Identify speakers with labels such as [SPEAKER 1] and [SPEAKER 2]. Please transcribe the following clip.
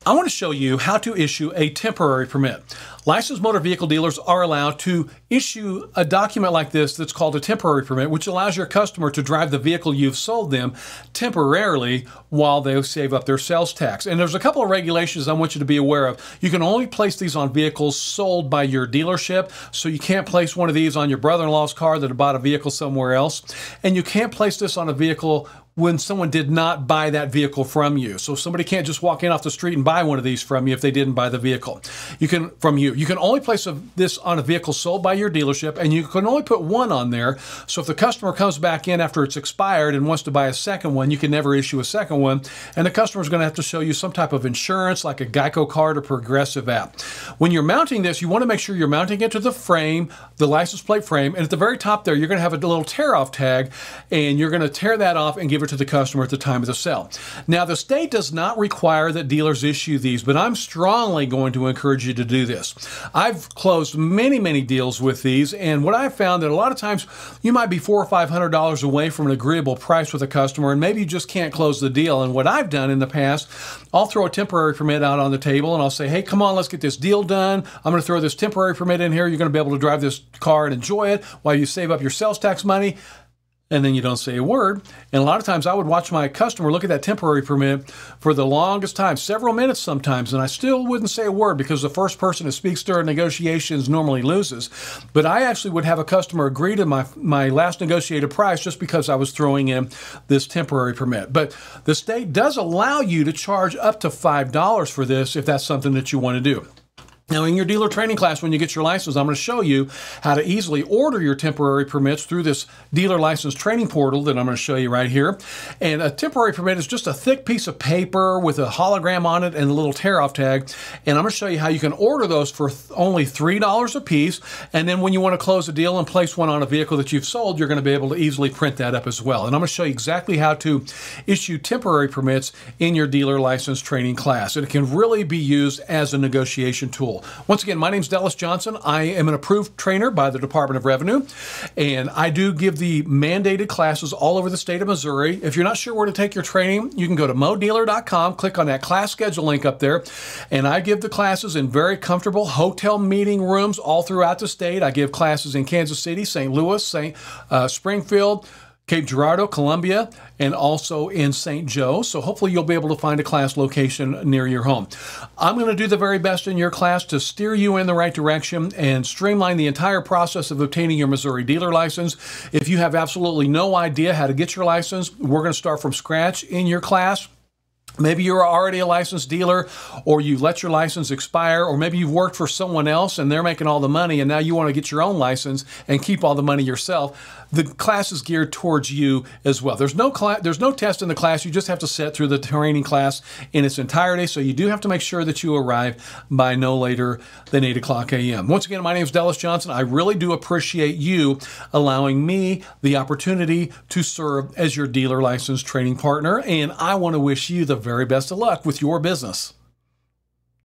[SPEAKER 1] I want to show you how to issue a temporary permit. Licensed motor vehicle dealers are allowed to issue a document like this that's called a temporary permit, which allows your customer to drive the vehicle you've sold them temporarily while they save up their sales tax. And there's a couple of regulations I want you to be aware of. You can only place these on vehicles sold by your dealership, so you can't place one of these on your brother-in-law's car that bought a vehicle somewhere else. And you can't place this on a vehicle when someone did not buy that vehicle from you. So somebody can't just walk in off the street and buy one of these from you if they didn't buy the vehicle. You can only place this on a vehicle sold by your dealership, and you can only put one on there. So if the customer comes back in after it's expired and wants to buy a second one, you can never issue a second one. And the customer is going to have to show you some type of insurance like a Geico card or Progressive app. When you're mounting this, you want to make sure you're mounting it to the frame, the license plate frame, and at the very top there, you're going to have a little tear-off tag, and you're going to tear that off and give it to the customer at the time of the sale. Now, the state does not require that dealers issue these, but I'm strongly going to encourage you to do this. I've closed many deals with these, and what I've found that a lot of times you might be $400 or $500 away from an agreeable price with a customer, and maybe you just can't close the deal. And what I've done in the past, I'll throw a temporary permit out on the table, and I'll say, hey, come on, let's get this deal done. I'm going to throw this temporary permit in here. You're going to be able to drive this car and enjoy it while you save up your sales tax money. And then you don't say a word. And a lot of times I would watch my customer look at that temporary permit for the longest time, several minutes sometimes, and I still wouldn't say a word because the first person who speaks during negotiations normally loses. But I actually would have a customer agree to my last negotiated price just because I was throwing in this temporary permit. But the state does allow you to charge up to $5 for this if that's something that you want to do. Now, in your dealer training class, when you get your license, I'm going to show you how to easily order your temporary permits through this dealer license training portal that I'm going to show you right here. And a temporary permit is just a thick piece of paper with a hologram on it and a little tear-off tag. And I'm going to show you how you can order those for only $3 a piece. And then when you want to close a deal and place one on a vehicle that you've sold, you're going to be able to easily print that up as well. And I'm going to show you exactly how to issue temporary permits in your dealer license training class. And it can really be used as a negotiation tool. Once again, my name is Dallas Johnson. I am an approved trainer by the Department of Revenue, and I do give the mandated classes all over the state of Missouri. If you're not sure where to take your training, you can go to modealer.com, click on that class schedule link up there, and I give the classes in very comfortable hotel meeting rooms all throughout the state. I give classes in Kansas City, St. Louis, Springfield, Cape Girardeau, Columbia, and also in St. Joe. So hopefully you'll be able to find a class location near your home. I'm going to do the very best in your class to steer you in the right direction and streamline the entire process of obtaining your Missouri dealer license. If you have absolutely no idea how to get your license, we're going to start from scratch in your class. Maybe you're already a licensed dealer, or you let your license expire, or maybe you've worked for someone else and they're making all the money and now you want to get your own license and keep all the money yourself. The class is geared towards you as well. There's no test in the class. You just have to sit through the training class in its entirety. So you do have to make sure that you arrive by no later than 8 o'clock a.m. Once again, my name is Dallas Johnson. I really do appreciate you allowing me the opportunity to serve as your dealer license training partner. And I want to wish you the very best of luck with your business.